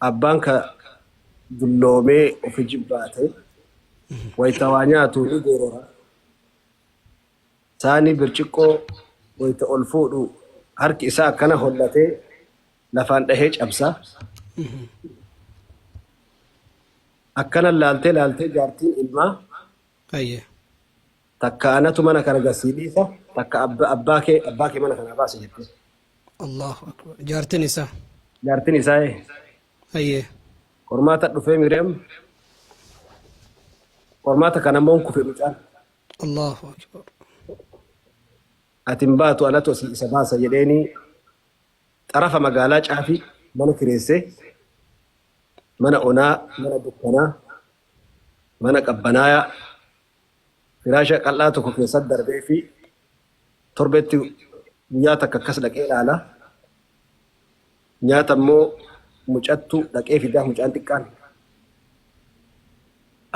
abbaan ka dulloomee ofi jibbaate wayita waa nyaatu ni gorora saanii birciqqoo wayita ol fuudhu harki isaa akkana hollatee lafaan dhahee cabsa akkana laaltee jaartiin ilmaa takka anatu mana kana gasiidhiisa takka abbaa kee mana kana baase jette. Allahu akbar. Jaartin isaa ayye qormaata dhufee Miriam qormaata kana moon kufe mucaan Allahu akbar. atin baatu alatu isa baasa jedheeni xarafa magaalaa Caafii mana kireessee mana onaa mana dukkanaa mana qabbanaaya firaasha qal'aa tokko keessatti darbee fi torbetti guyyaa takka akkas dhaqee ilaala nyaata immoo mucattu dhaqee fidaa mucaan xiqqaan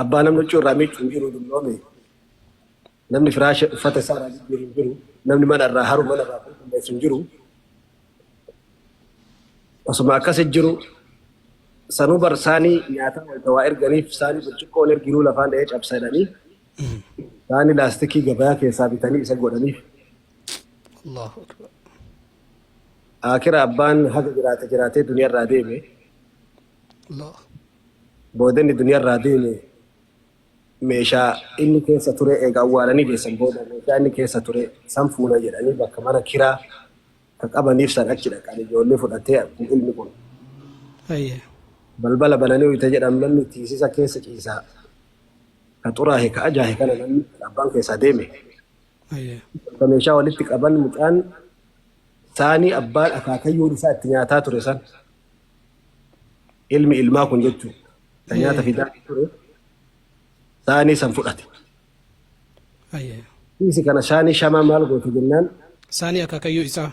abbaa namni huccuu irraa miiccu hin jiru dulloome namni firaasha uffata isaa irraa jijjiiru hin jiru namni mana irraa haru mana irraa qulqulleessu hin jiru osuma akkas jiru sanuu bar saanii nyaata wayita waa erganiif saanii birciqqoon erginuu lafaan dha'ee cabsadanii saanii laastikii gabayaa keessaa bitanii isa godhaniif. Allahu akbar. Akira abbaan haga jiraatee duniyarraa deeme boodanni duniyarraa deeme meeshaa inni keessa ture eega awwaalanii geessan booda meeshaa inni keessa ture san fuuna jedhanii bakka mana kiraa ka qabaniif san achi dhaqan ijoollee fudhatee ilmi kun balbala bananii uyita jedham namni tiisisa keessa ciisaa ka xuraahe ka ajaahe kana namni abbaan keessaa deeme ka meeshaa walitti qaban mucaan saanii abbaan akaakayyuun isaa itti nyaataa ture san ilmi ilmaa kun jechuun kan nyaata fidaa ture saanii san fudhate. Dhiisi kana saanii shamaa maal goote jennaan. Saanii akaakayyuu isaa.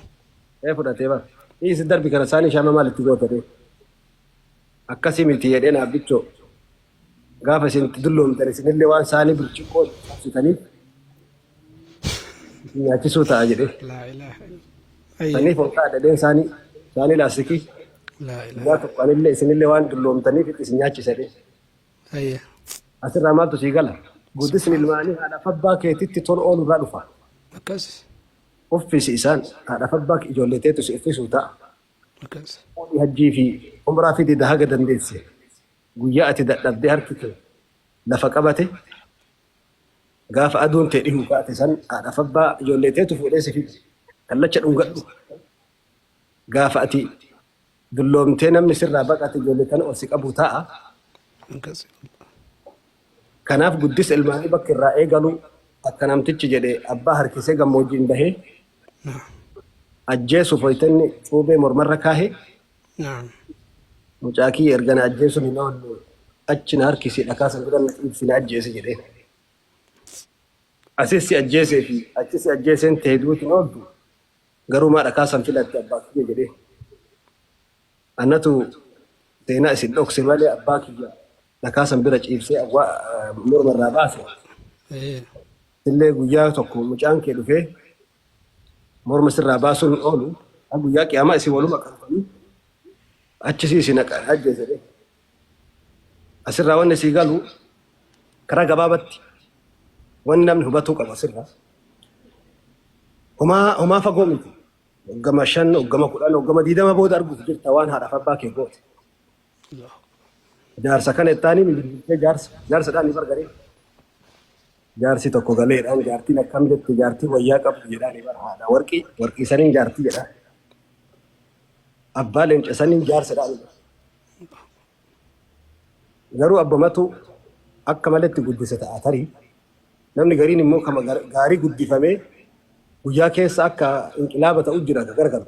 Fudhatee bara. Dhiisi darbi kana saanii shamaa maal itti goote akkasii miti jedhee naaf bichoo gaafa isin dulloomtan isinillee waan saanii birciqqoo cabsitaniif nyaachisuu ta'a jedhee. Saniif ol ka'a dhadheen saanii laastikii guyyaa tokko anillee isinillee waan dulloomtaniif isin nyaachisadhe. Asirraa maaltu sii gala guddisni ilmaanii haadha abbaa keetitti tol oolu irraa dhufa. Uffisi isaan haadha abbaa ijoollee teetu si uffisuu ta'a. Hajjii fi umraa fi dida haga dandeesse guyyaa ati dadhabdee harki kee lafa qabate gaafa aduun ta'e dhihuu kaate san haadha abbaa ijoollee teetu fuudhee si fide. Kallacha dhungadhu gaafa ati dulloomtee namni sirraa baqate ijoollee kana ol si qabu ta'a. Kanaaf guddis ilmaanii bakka irraa eegalu akka namtichi jedhee abbaa harkisee gammoojjiin bahee ajjeesuuf hoytanni cuubee mormarra kaahee mucaakii ergana ajjeesuun hin oollu achina harkisii dhakaasan biran ibsine ajjeese jedhee asis si ajjeesee fi achis si ajjeeseen ta'e duuti ooltu. Garuu maa dhakaasan filatte abbaa kiyya jedhee annatu seenaa isin dhokse malee abbaa kiyya dhakaasan bira ciibsee mormarraa baase. Illee guyyaa tokko mucaan kee dhufee morma sirraa baasuun oolu guyyaa qiyaamaa isin waluma qabanii achisii isin ajjeese. Asirraa wanni sii galu karaa gabaabatti wanni namni hubatuu qaba asirraa. Homaa fagoo miti. Hoggama 5, hoggama 10, hoggama 20 booda arguuf jirta waan haadhaaf abbaa kee goote. Jaarsa kana ittaanii miidhagdee jaarsadhaan ni bargaree. Jaarsi tokko galeedhaan jaartiin akkam jette jaartii wayyaa qabdu jedhaan bara haadha warqii saniin jaartii jedhaan. Abbaa leenca saniin jaarsadhaan. Garuu abbamatu akka maletti guddise ta'a tarii. Namni gariin immoo kama gaarii guddifamee guyyaa keessa akka inqilaaba ta'u jira gargar.